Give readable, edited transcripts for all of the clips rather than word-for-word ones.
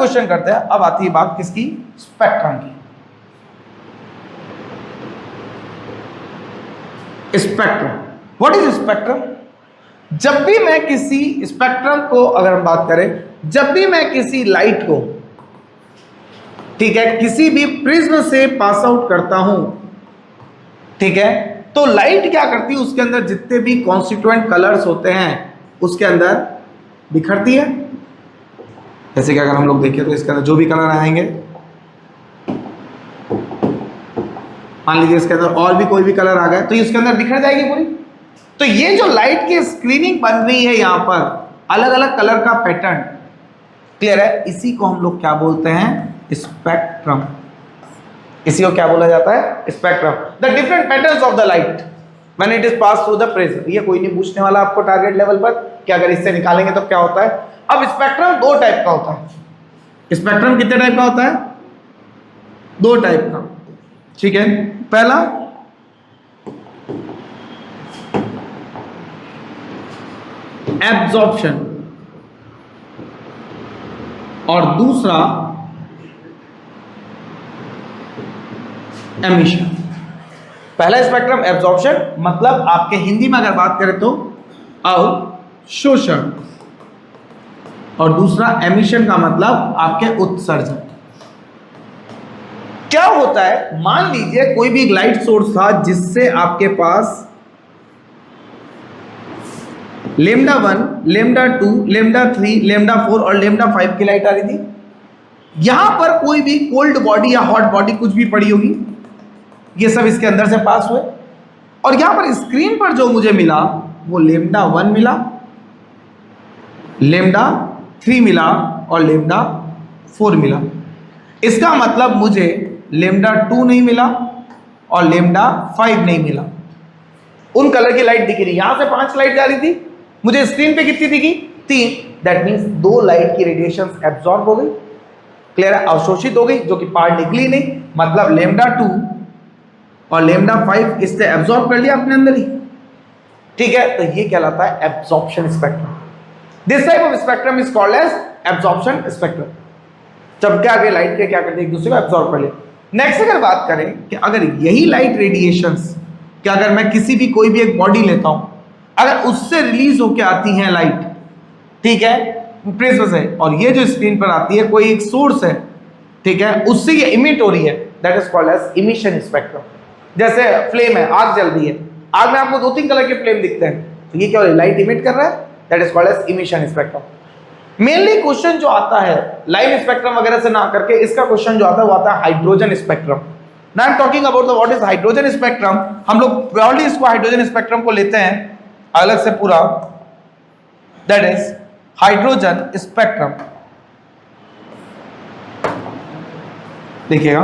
Question करते हैं। अब आती है बात किसकी? स्पेक्ट्रम की। Spectrum, what is spectrum? जब भी मैं किसी स्पेक्ट्रम को, अगर हम बात करें, जब भी मैं किसी लाइट को, ठीक है, किसी भी प्रिज्म से पास आउट करता हूं, ठीक है, तो लाइट क्या करती है, उसके अंदर जितने भी कॉन्स्टिट्यूएंट कलर्स होते हैं उसके अंदर बिखरती है। जैसे कि अगर हम लोग देखें तो इसके अंदर जो भी कलर आएंगे, मान लीजिए इसके अंदर और भी कोई भी कलर आ गया तो ये उसके अंदर बिखर जाएगी पूरी। तो ये जो लाइट की स्क्रीनिंग बन रही है यहां पर, अलग अलग कलर का पैटर्न, क्लियर है, इसी को हम लोग क्या बोलते हैं? स्पेक्ट्रम। इसी को क्या बोला जाता है? Spectrum. The different patterns of the light when it is pass through the prism. ये कोई नहीं पूछने वाला आपको टारगेट लेवल पर कि अगर इससे निकालेंगे तो क्या होता है। अब स्पेक्ट्रम दो टाइप का होता है। स्पेक्ट्रम कितने टाइप का होता है? दो टाइप का, ठीक है। पहला एब्जॉर्प्शन और दूसरा एमिशन। पहला स्पेक्ट्रम एब्जॉर्प्शन, मतलब आपके हिंदी में अगर बात करें तो अवशोषण, और दूसरा एमिशन का मतलब आपके उत्सर्जन। क्या होता है, मान लीजिए कोई भी लाइट सोर्स था जिससे आपके पास लेमडा 1, लेमडा 2, लेमडा 3, लेमडा 4 और लेमडा 5 की लाइट आ रही थी। यहां पर कोई भी कोल्ड बॉडी या हॉट बॉडी कुछ भी पड़ी होगी, ये सब इसके अंदर से पास हुए, और यहां पर स्क्रीन पर जो मुझे मिला वो लेमडा 1 मिला, लेमडा 3 मिला और लेमडा 4 मिला। इसका मतलब मुझे लेमडा 2 नहीं मिला और लेमडा 5 नहीं मिला। उन कलर की लाइट दिख रही, यहां से 5 लाइट जा रही थी, मुझे स्क्रीन पे कितनी दिखी? 3। दैट मीन्स 2 लाइट की रेडिएशन एब्जॉर्ब हो गई, क्लियर है, अवशोषित हो गई, जो कि पार्ट निकली नहीं। मतलब लेमडा 2 और लेमडा 5 इससे एब्जॉर्ब कर लिया अपने अंदर ही, ठीक है। तो ये कहलाता है absorption spectrum. This type of spectrum is called as absorption spectrum. जब क्या आगे लाइट के क्या करते हैं, एक दूसरे को एब्जॉर्ब कर लिया। नेक्स्ट अगर बात करें कि अगर यही लाइट रेडिएशंस कि अगर मैं किसी भी कोई भी एक बॉडी लेता हूं, अगर उससे रिलीज होकर आती है लाइट, ठीक है, प्रिज्म से, और ये जो स्क्रीन पर आती है कोई एक सोर्स है, ठीक है, उससे ये इमिट हो रही है, that is called as emission spectrum. जैसे फ्लेम है, आग जल रही है, आग में आपको 2-3 कलर के फ्लेम दिखते हैं, तो ये क्या हो रहा है? लाइट इमिट कर रहा है, that is called as emission spectrum. Mainly question जो आता है लाइन स्पेक्ट्रम वगैरह से ना करके, इसका क्वेश्चन जो आता है वो आता है hydrogen spectrum. Now I am talking about the what is hydrogen spectrum. हम लोग प्योरली इसको हाइड्रोजन स्पेक्ट्रम को लेते हैं अलग से पूरा, दैट इज हाइड्रोजन स्पेक्ट्रम। देखिएगा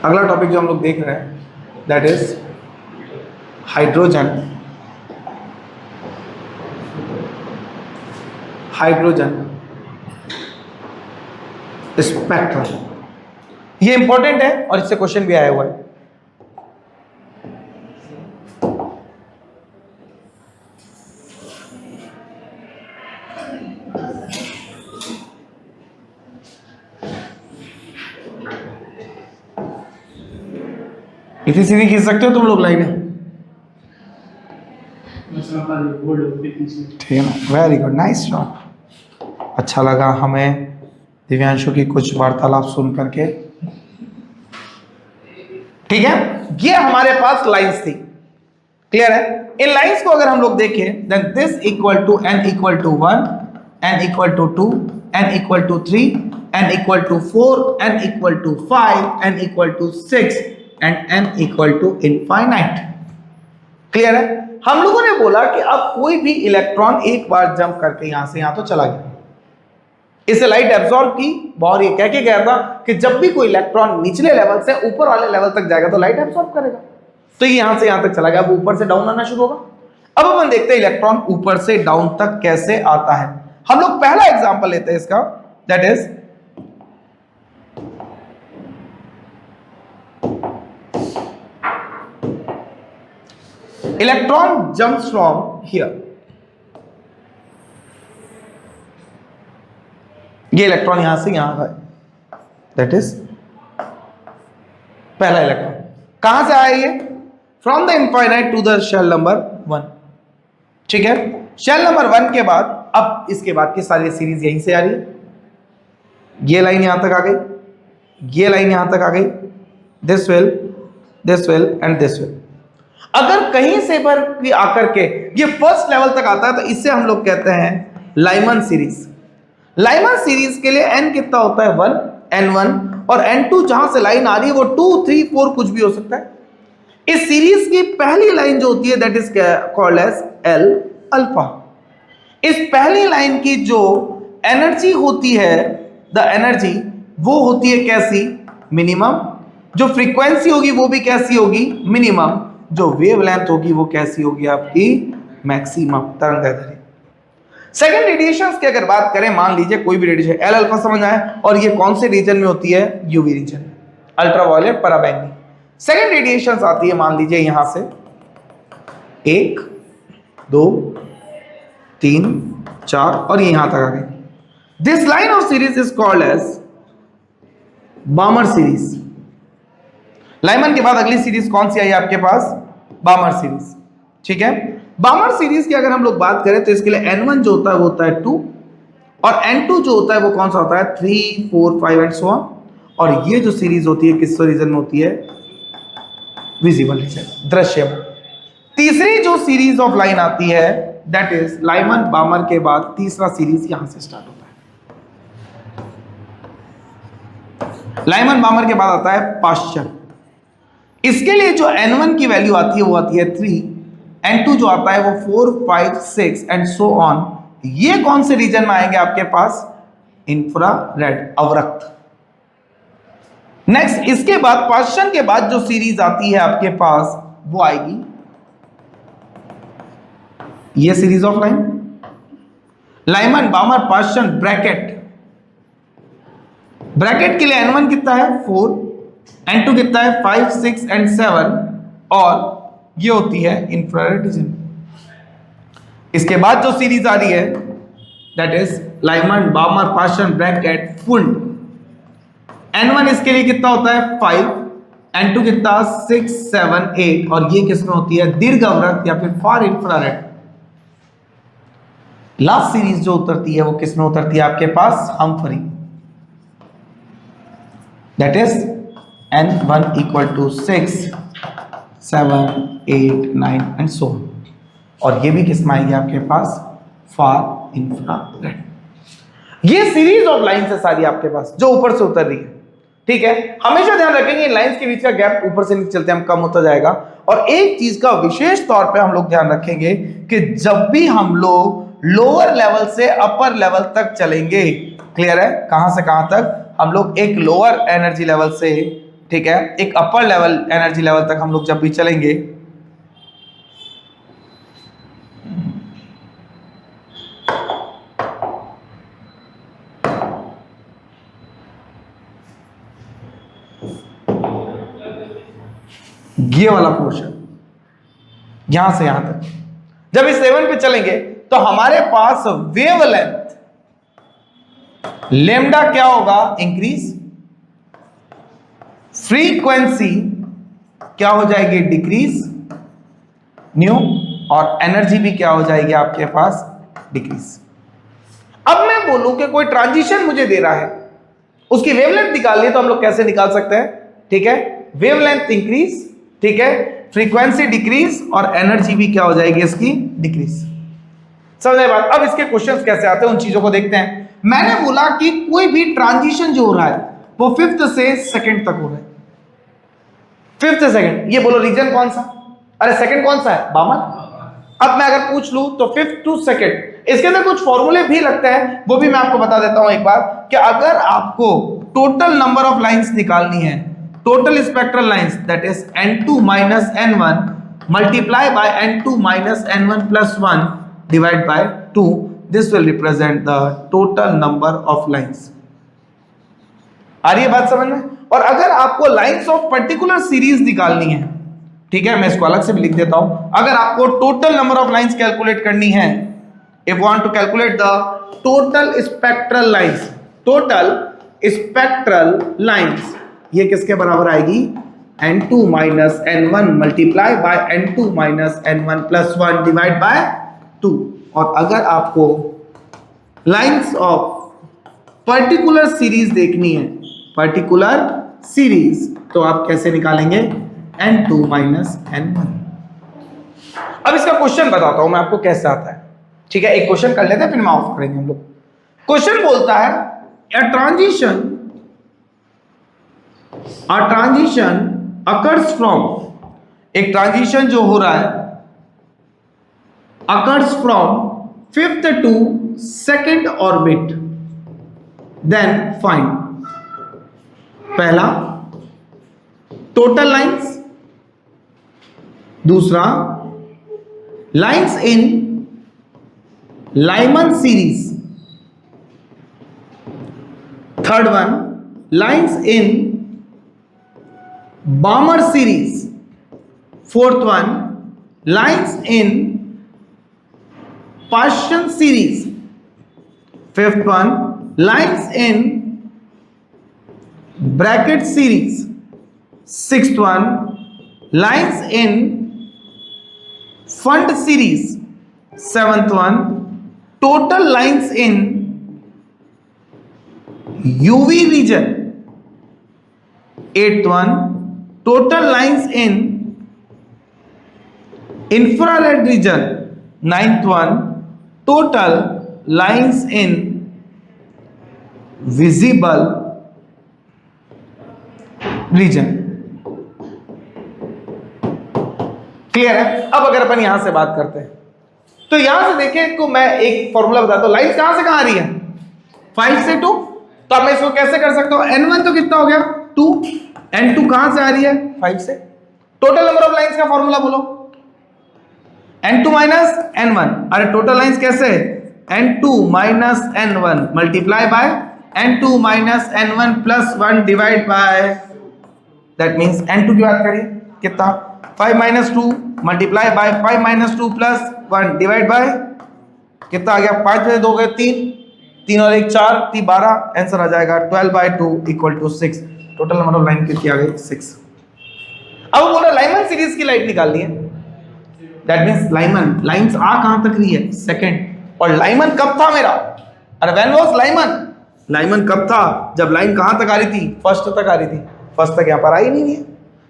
अगला टॉपिक जो हम लोग देख रहे हैं, दैट इज हाइड्रोजन स्पेक्ट्रम। ये इंपॉर्टेंट है और इससे क्वेश्चन भी आया हुआ है। इतनी सीधी खींच सकते हो तुम लोग लाइनें, ठीक है ना? Very good, nice job. अच्छा लगा हमें दिव्यांशु की कुछ वार्तालाप सुन करके, ठीक है। ये हमारे पास लाइंस थी, क्लियर है। इन लाइंस को अगर हम लोग देखें, then this equal to n equal to 1, n equal to 2, n equal to 3, n equal to 4, n equal to 5, n equal to 6 and n equal to infinite, clear है। हम लोगों ने बोला कि अब कोई भी इलेक्ट्रॉन एक बार जंप करके यहां से यहां तो चला गया, इसे लाइट एब्जॉर्ब की, और ये कह के गया था कि जब भी कोई इलेक्ट्रॉन निचले लेवल से ऊपर वाले लेवल तक जाएगा तो लाइट एब्जॉर्ब करेगा। तो ये यहां से यहां तक चला गया, अब ऊपर से डाउन आना शुरू होगा। अब अपन देखते हैं इलेक्ट्रॉन ऊपर से डाउन तक कैसे आता है। हम लोग पहला एग्जांपल लेते हैं इसका, that is electron jumps from here, ये इलेक्ट्रॉन यहां से यहां गए, दैट इज पहला इलेक्ट्रॉन। कहां से आया ये? From the infinite to the shell number 1। ठीक है, शेल नंबर 1 के बाद अब इसके बाद की सारी सीरीज यहीं से आ रही है। ये लाइन यहां तक आ गई, ये लाइन यहां तक आ गई, this will and this will. अगर कहीं से पर भी आकर के ये फर्स्ट लेवल तक आता है तो इससे हम लोग कहते हैं लाइमन सीरीज। लाइमन सीरीज के लिए n कितना होता है? 1, n1, और n2 जहां से लाइन आ रही है वो 2, 3, 4 कुछ भी हो सकता है। इस सीरीज की पहली लाइन जो होती है that is called as L alpha. इस पहली लाइन की जो एनर्जी होती है, द एनर्जी, वो होती है कैसी? मिनिमम। जो फ्रीक्वेंसी होगी वो भी कैसी होगी? मिनिमम। जो वेवलेंथ होगी वो कैसी होगी? आपकी मैक्सिमम तरंगदैर्ध्य। सेकेंड रेडिएशंस की अगर बात करें, मान लीजिए कोई भी रेडिएशन एल अल्फा समझ आए, और ये कौन से रीजन में होती है? यूवी रीजन, अल्ट्रावायलेट, पराबैंगनी। सेकेंड रेडिएशंस आती है, मान लीजिए यहां से 1, 2, 3, 4 और ये यहां तक आ गई। This line of series is called as Balmer series. Lyman के बाद अगली सीरीज कौन सी आई आपके पास? बामर सीरीज। ठीक है, बामर सीरीज की अगर हम लोग बात करें तो इसके लिए n1 जो होता है वो होता है 2, और n2 जो होता है वो कौन सा होता है? 3, 4, 5 एंड सो ऑन। और ये जो सीरीज होती है किस रीजन में होती है? विजिबल रीजन, दृश्य। तीसरी जो सीरीज ऑफ लाइन आती है दैट इज लाइमन बामर के बाद तीसरा सीरीज यहां से स्टार्ट होता है। लाइमन बामर के बाद आता है पाश्चर। इसके लिए जो n1 की वैल्यू आती है वो आती है 3, n2 जो आता है वो 4, 5, 6 एंड सो ऑन। ये कौन से रीजन में आएंगे आपके पास? इंफ्रारेड, अवरक्त। नेक्स्ट, इसके बाद पाश्चर के बाद जो सीरीज आती है आपके पास वो आएगी ये series of line, Lyman बामर Pasteur bracket. Bracket के लिए n1 कितना है? 4, n2 कितना है? 5, 6 एंड 7, और ये होती है इंफ्रारेड रीजन। इसके बाद जो सीरीज आ रही है that is Lyman बामर Pasteur bracket full. n1 इसके लिए कितना होता है? 5, n2 कितना? 6, 7, 8, और ये किसमें होती है? दीर्घ अवरक्त या फिर फार इंफ्रारेड। लास्ट सीरीज जो उतरती है वो किसमें उतरती है आपके पास? Humphrey, that is n1 equal to 6, 7, 8, 9 and so on, और ये भी किसमें आएगी आपके पास? Far infrared. ये सीरीज ऑफ लाइंस है सारी आपके पास जो ऊपर से उतर रही है। ठीक है, हमेशा ध्यान रखेंगे लाइंस के बीच का गैप ऊपर से नीचे चलते हम कम होता जाएगा। और एक चीज का विशेष तौर पे हम लोग ध्यान रखेंगे कि जब भी हम लोग लोअर लेवल से अपर लेवल तक चलेंगे, क्लियर है, कहां से कहां तक? हम लोग एक लोअर एनर्जी लेवल से, ठीक है, एक अपर लेवल एनर्जी लेवल तक हम लोग जब भी चलेंगे, ये वाला पोर्शन यहां से यहां तक जब इस लेवल पे चलेंगे तो हमारे पास वेवलेंथ लेमडा क्या होगा? इंक्रीज। फ्रीक्वेंसी क्या हो जाएगी? डिक्रीज, न्यू, और एनर्जी भी क्या हो जाएगी आपके पास? डिक्रीज। अब मैं बोलूं कि कोई ट्रांजिशन मुझे दे रहा है, उसकी वेवलेंथ निकालनी है तो हम लोग कैसे निकाल सकते हैं? ठीक है, वेवलेंथ इंक्रीज, ठीक है, फ्रीक्वेंसी डिक्रीज, और एनर्जी भी क्या हो जाएगी इसकी? डिक्रीज। समझे बात? अब इसके क्वेश्चंस कैसे आते हैं उन चीजों को देखते हैं। मैंने बोला कि कोई भी ट्रांजिशन जो हो रहा है वो 5th से 2nd तक हो रहा है। 5th से 2nd, ये बोलो रीजन कौन सा? अरे 2nd कौन सा है? बामर। अब मैं अगर पूछ लूं तो 5th to 2nd, इसके अंदर कुछ फॉर्मूले भी लगते हैं, वो भी मैं आपको बता देता हूं एक बार, कि अगर आपको टोटल नंबर ऑफ लाइंस निकालनी है, total spectral lines, that is n2 minus n1 multiply by n2 minus n1 plus 1 divide by 2, this will represent the total number of lines। आ रही है बात समझ में? और अगर आपको लाइंस ऑफ पर्टिकुलर सीरीज निकालनी है, ठीक है, मैं इसको अलग से भी लिख देता हूं, अगर आपको total number of lines calculate करनी है, if you want to calculate the total spectral lines, total spectral lines, ये किसके बराबर आएगी? n2 minus n1 multiply by n2 minus n1 plus 1 divide by 2। और अगर आपको लाइंस ऑफ पर्टिकुलर सीरीज देखनी है, पर्टिकुलर सीरीज, तो आप कैसे निकालेंगे? n2 minus n1। अब इसका क्वेश्चन बताता हूं मैं आपको कैसे आता है, ठीक है? एक क्वेश्चन कर लेते हैं, फिर मैं ऑफ करेंगे हम लोग। क्वेश्चन बोलता है a transition occurs from, एक ट्रांजिशन जो हो रहा है occurs from 5th to 2nd orbit, then find पहला टोटल लाइंस, दूसरा lines in Lyman series, third one lines in Balmer series, fourth one lines in Paschen series, fifth one lines in Brackett series, sixth one lines in Pfund series, seventh one total lines in UV region, eighth one total lines in infrared region, ninth one total lines in visible region. Clear है? अब अगर अपन यहां से बात करते हैं तो यहां से देखें को मैं एक फॉर्मूला बताता हूं, लाइंस कहां से कहां आ रही है? 5 से 2, तो अब मैं इसको कैसे कर सकता हूं? n1 तो कितना हो गया? 2, n2 कहां से आ रही है? 5 से। टोटल नंबर ऑफ लाइंस का फॉर्मूला बोलो, n2 माइनस n1। अरे टोटल लाइंस कैसे? n2 minus n1 multiply by n2 minus n1 plus 1 divide by, that means n2 की बात करिए कितना? 5 minus 2 multiply by 5 minus 2 plus 1 divide by कितना आ गया? 5 में 2 गए 3, 3 और 1 4, 3 12, आंसर आ जाएगा 12 by 2 equal to 6। Total number of line कितनी आ गई? 6। अब बोला लाइमन सीरीज की लाइट निकालनी है, दैट मींस लाइमन, लाइंस आ कहां तक रही है? सेकंड। और लाइमन कब था मेरा? अरे व्हेन वाज लाइमन? लाइमन कब था? जब लाइन कहां तक आ रही थी? फर्स्ट तक आ रही थी। फर्स्ट तक यहां पर आई नहीं है,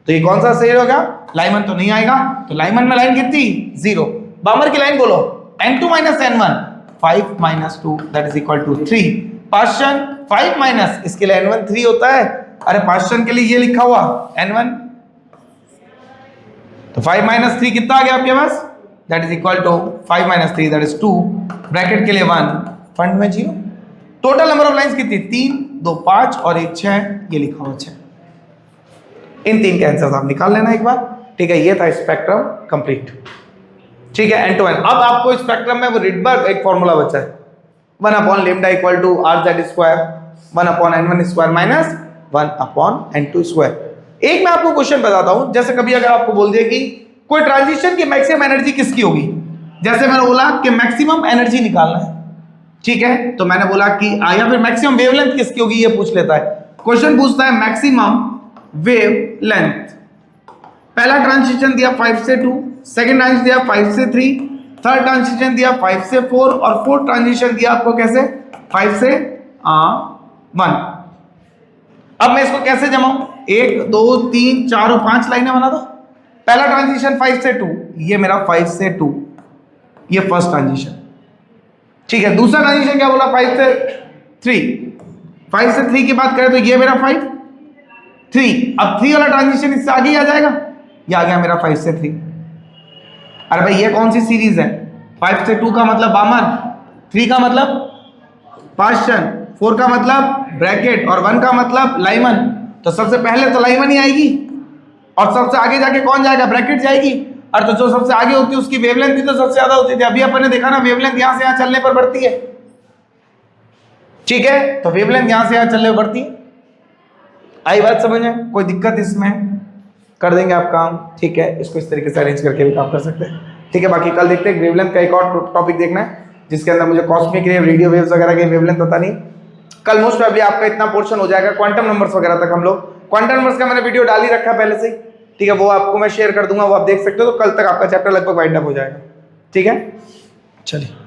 तो ये कौन सा सही होगा? लाइमन तो नहीं आएगा, तो लाइमन में लाइन कितनी? 0। बामर की लाइन बोलो, n2 minus n1, 5 minus 2 that is equal to 3। Paschen 5 minus, इसके लिए n1 3 होता है। अरे पार्शियन के लिए ये लिखा हुआ n1, तो 5 माइनस 3 कितना आ गया आपके पास? That is equal to 5 minus 3 that is 2, bracket के लिए 1, फंड में 0। टोटल नंबर ऑफ लाइंस कितनी? 3, 2 5 और 1 6, ये लिखा हुआ 6। इन 3 के आंसर आप निकाल लेना एक बार, ठीक है? ये था स्पेक्ट्रम कंप्लीट, ठीक है? End to end. अब आपको स्पेक्ट्रम में वो रिडबर्ग एक फॉर्मूला बचा है, 1 upon lambda equal to R Z square 1 upon n1 square minus 1 upon n2 square. एक मैं आपको क्वेश्चन बताता हूं, जैसे कभी अगर आपको बोल दिया कि कोई ट्रांजिशन की मैक्सिमम एनर्जी किसकी होगी, जैसे मैंने बोला कि मैक्सिमम एनर्जी निकालना है, ठीक है? तो मैंने बोला कि या फिर मैक्सिमम वेवलेंथ किसकी होगी, ये पूछ लेता है क्वेश्चन, पूछता है मैक्सिमम वेव लेंथ। पहला ट्रांजिशन दिया 5 से 2, सेकंड ट्रांजिशन दिया 5 से 3, थर्ड ट्रांजिशन दिया 5 से 4 और फोर्थ ट्रांजिशन दिया आपको कैसे? 5 से 1। अब मैं इसको कैसे जमाऊं? 1 2 3 4 और 5 लाइनें बना दो। पहला ट्रांजिशन 5 से 2, ये मेरा 5 से 2, ये फर्स्ट ट्रांजिशन, ठीक है? दूसरा ट्रांजिशन क्या बोला? 5 से 3, 5 से 3 की बात करें तो ये मेरा 5 3। अब 3 वाला ट्रांजिशन इससे आगे ही आ जाएगा, ये आ गया मेरा 5 से 3। अरे भाई ये कौन सी सीरीज है? 5 से 2 का मतलब बामन, 3 का मतलब पार्शियन, 4 का मतलब ब्रैकेट और 1 का मतलब लाइमन। तो सबसे पहले तो लाइमन ही आएगी और सबसे आगे जाके कौन जाएगा? ब्रैकेट जाएगी। और तो जो सबसे आगे होती है उसकी वेवलेंथ भी तो सबसे ज्यादा होती थी। अभी अपन ने देखा ना, वेवलेंथ यहां से यहां चलने पर बढ़ती है, ठीक है? तो वेवलेंथ यहां से यहां चलने पर बढ़ती है। आई बात समझ में? कोई दिक्कत इसमें? कर देंगे आप काम, ठीक है? इसको इस तरीके से अरेंज करके भी काम कर सकते हैं, ठीक है? बाकी कल देखते हैं वेवलेंथ का एक और टॉपिक देखना है जिसके अंदर मुझे कॉस्मिक रेव, रेडियो वेव्स वगैरह की वेवलेंथ पता नहीं, कल मोस्ट प्रॉब्ली आपका इतना पोर्शन हो जाएगा, क्वांटम नंबर्स वगैरह तक हम लोग, क्वांटम नंबर्स का मैंने वीडियो डाल ही रखा है पहले से ही, ठीक है, वो आपको मैं शेयर कर दूंगा, वो आप देख सकते हो, तो कल तक आपका चैप्टर लगभग वाइंड अप हो जाएगा, ठीक है। चलिए।